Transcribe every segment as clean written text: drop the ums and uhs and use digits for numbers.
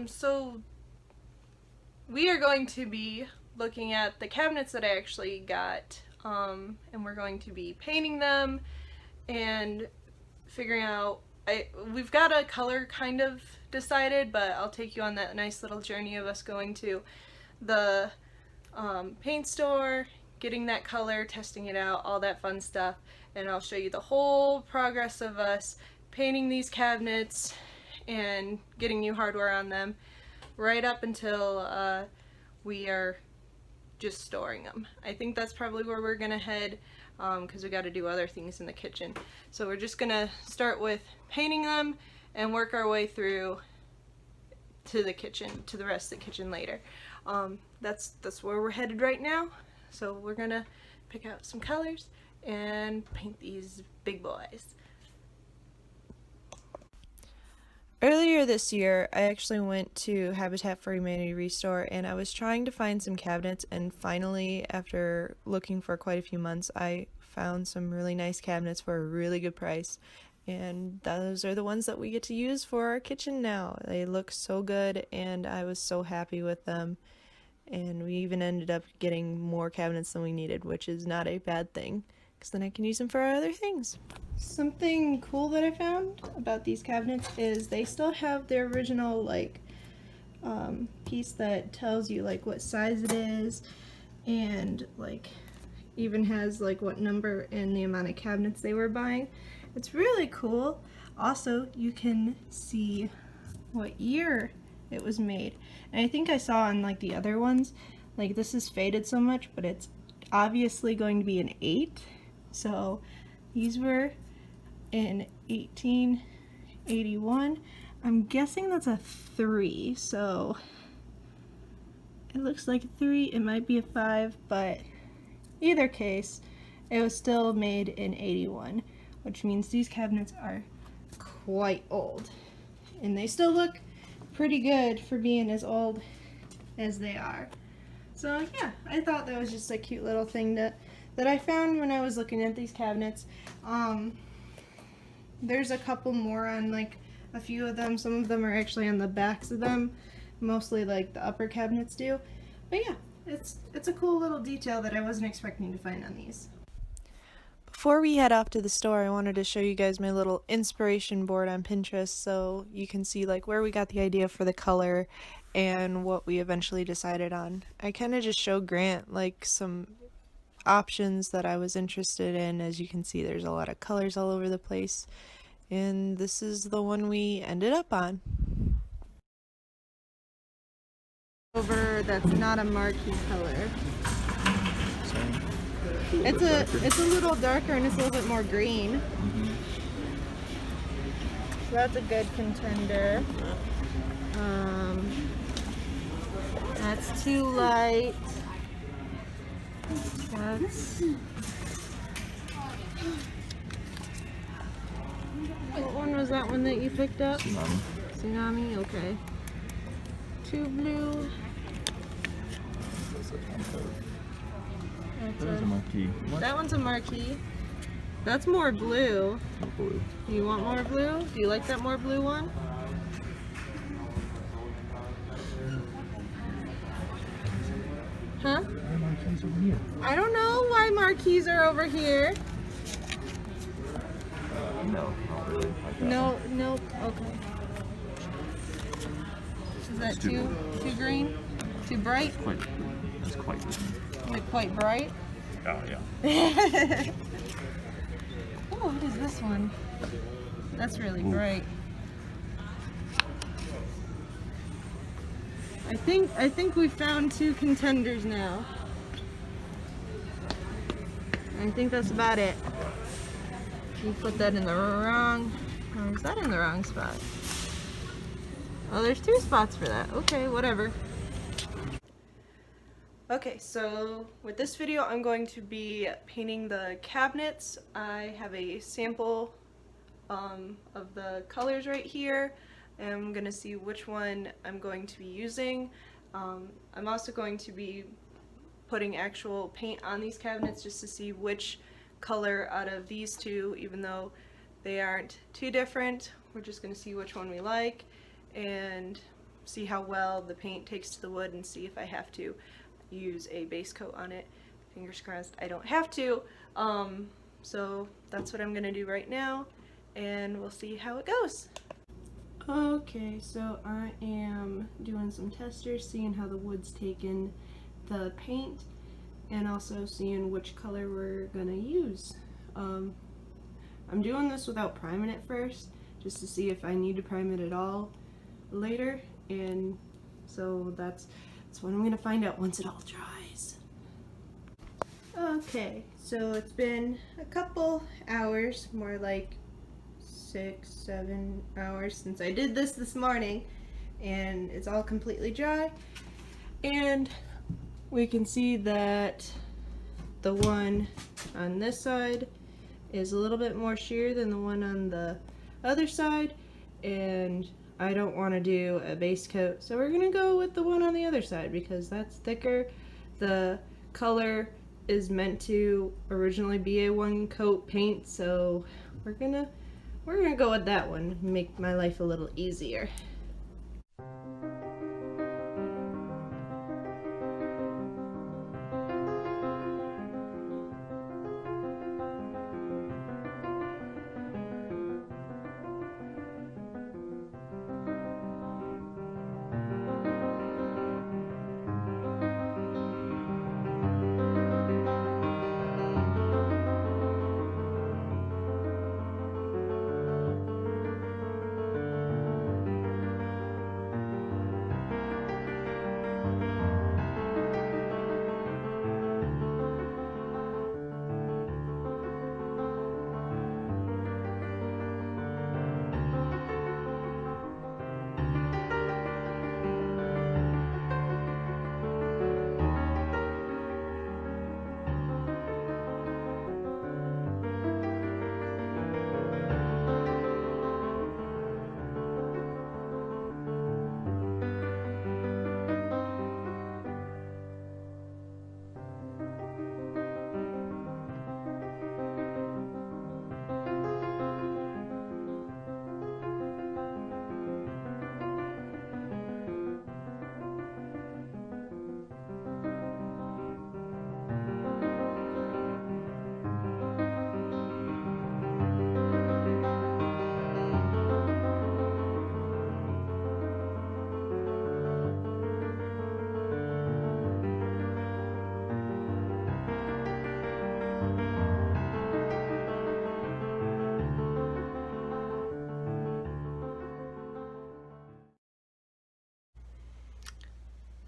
So we are going to be looking at the cabinets that I actually got, and we're going to be painting them and figuring out, we've got a color kind of decided, but I'll take you on that nice little journey of us going to the paint store, getting that color, testing it out, all that fun stuff, and I'll show you the whole progress of us painting these cabinets and getting new hardware on them right up until we are just storing them. I think that's probably where we're gonna head, because we got to do other things in the kitchen. So we're just gonna start with painting them and work our way through to the kitchen, to the rest of the kitchen later. That's where we're headed right now. So we're gonna pick out some colors and paint these big boys. Earlier this year, I actually went to Habitat for Humanity Restore, and I was trying to find some cabinets, and finally, after looking for quite a few months, I found some really nice cabinets for a really good price. And those are the ones that we get to use for our kitchen now. They look so good, and I was so happy with them. And we even ended up getting more cabinets than we needed, which is not a bad thing, because then I can use them for other things. Something cool that I found about these cabinets is they still have their original piece that tells you what size it is, and even has what number and the amount of cabinets they were buying. It's really cool. Also, you can see what year it was made. And I think I saw on the other ones, this is faded so much, but it's obviously going to be an 8. So these were in 1881. I'm guessing that's a 3, so it looks like a 3. It might be a 5, but either case, it was still made in 81, which means these cabinets are quite old. And they still look pretty good for being as old as they are. So yeah, I thought that was just a cute little thing that I found when I was looking at these cabinets. There's a couple more on a few of them. Some of them are actually on the backs of them, mostly the upper cabinets do. But yeah, it's a cool little detail that I wasn't expecting to find on these. Before we head off to the store, I wanted to show you guys my little inspiration board on Pinterest so you can see where we got the idea for the color and what we eventually decided on. I kind of just showed Grant some options that I was interested in. As you can see, there's a lot of colors all over the place, and this is the one we ended up on. That's not a marquee color. It's a little darker and it's a little bit more green. So that's a good contender. That's too light. What one was that one that you picked up? Tsunami, okay. Too blue. There's a marquee. What? That one's a marquee. That's more blue. Blue. Do you want more blue? Do you like that more blue one? Huh? Why are marquees over here? I don't know why marquees are over here. No, not really. Nope. Okay. Is that too green? Too bright? It's quite green. Quite bright? Oh, yeah. Oh, what is this one? That's really bright. I think we found 2 contenders now. I think that's about it. You put that in the wrong, or is that in the wrong spot? Oh, there's 2 spots for that. Okay, whatever. Okay, so with this video I'm going to be painting the cabinets. I have a sample of the colors right here, and I'm going to see which one I'm going to be using. I'm also going to be putting actual paint on these cabinets just to see which color out of these 2, even though they aren't too different. We're just going to see which one we like and see how well the paint takes to the wood and see if I have to use a base coat on it. Fingers crossed I don't have to. So that's what I'm gonna do right now, and we'll see how it goes. Okay, so I am doing some testers, seeing how the wood's taken the paint, and also seeing which color we're gonna use. I'm doing this without priming it first, just to see if I need to prime it at all later, and so that's what I'm gonna find out once it all dries. Okay, so it's been a couple hours, more like 6-7 hours since I did this morning, and it's all completely dry, and we can see that the one on this side is a little bit more sheer than the one on the other side, and I don't want to do a base coat, so we're gonna go with the one on the other side because that's thicker. The color is meant to originally be a one coat paint, so we're gonna go with that one, make my life a little easier.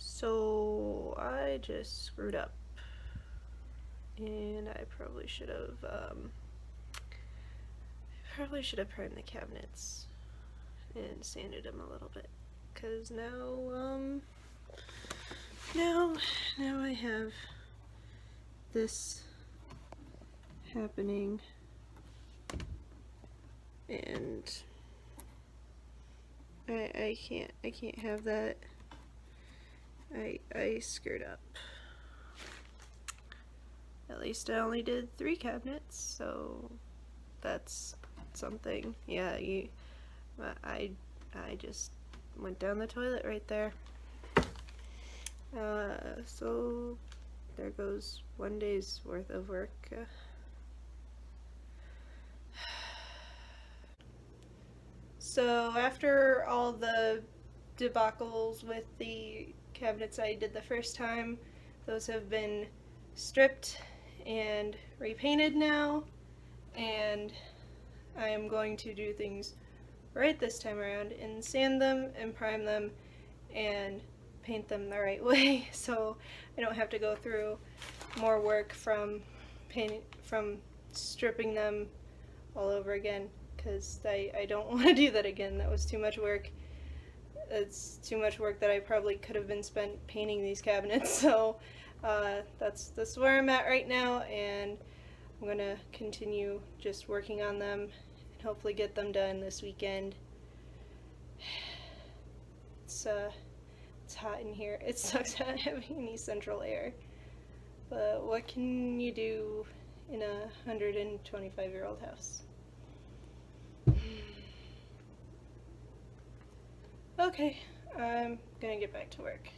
So I just screwed up, and I probably should have primed the cabinets and sanded them a little bit, because now I have this happening, and I can't have that. I screwed up. At least I only did 3 cabinets, so that's something. Yeah, I just went down the toilet right there. So there goes one day's worth of work. So after all the debacles with the cabinets I did the first time, those have been stripped and repainted now, and I am going to do things right this time around and sand them and prime them and paint them the right way, so I don't have to go through more work from stripping them all over again, because I don't want to do that again. That was too much work. It's too much work that I probably could have been spent painting these cabinets, so that's where I'm at right now, and I'm gonna continue just working on them and hopefully get them done this weekend. It's hot in here. It sucks not having any central air, but what can you do in a 125-year-old house? Okay, I'm gonna get back to work.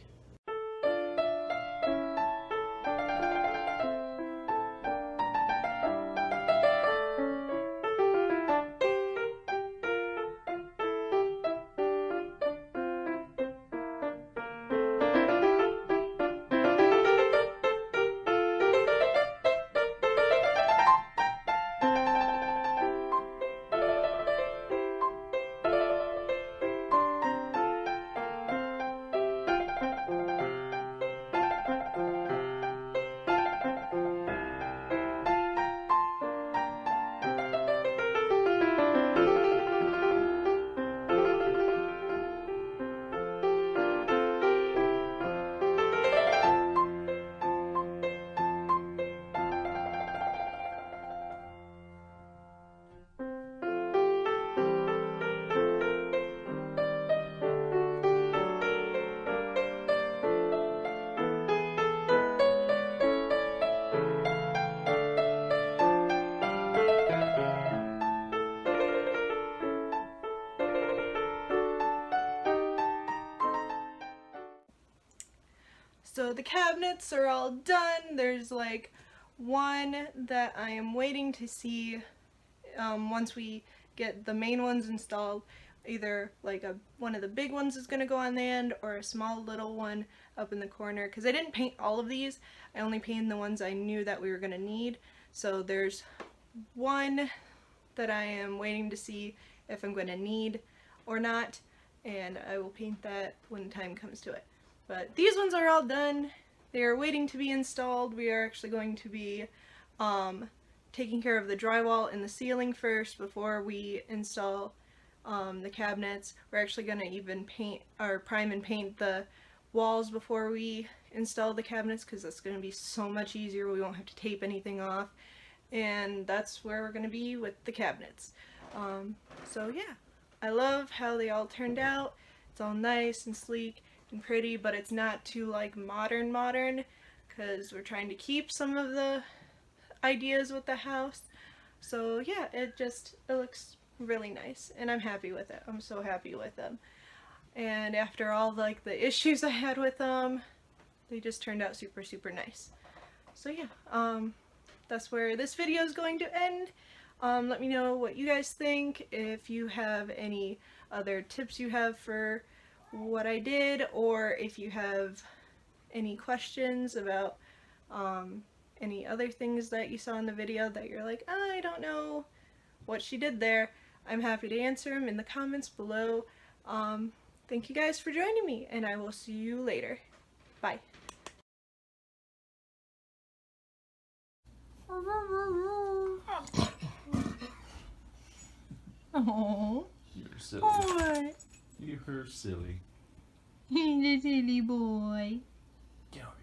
So the cabinets are all done. There's like one that I am waiting to see once we get the main ones installed. Either like one of the big ones is going to go on the end or a small little one up in the corner, because I didn't paint all of these. I only painted the ones I knew that we were going to need. So there's one that I am waiting to see if I'm going to need or not, and I will paint that when the time comes to it. But these ones are all done. They are waiting to be installed. We are actually going to be taking care of the drywall and the ceiling first before we install the cabinets. We're actually going to even paint or prime and paint the walls before we install the cabinets, because that's going to be so much easier. We won't have to tape anything off, and that's where we're going to be with the cabinets. So yeah, I love how they all turned out. It's all nice and sleek and pretty, but it's not too like modern, because we're trying to keep some of the ideas with the house. So yeah, it looks really nice, and I'm happy with it. I'm so happy with them. And after all like the issues I had with them, they just turned out super nice. So yeah, that's where this video is going to end. Let me know what you guys think, if you have any other tips you have for what I did, or if you have any questions about any other things that you saw in the video that you're like, I don't know what she did there. I'm happy to answer them in the comments below. Thank you guys for joining me, and I will see you later. Bye. Oh, You're silly. what? You're silly. He's a silly boy. Get over here.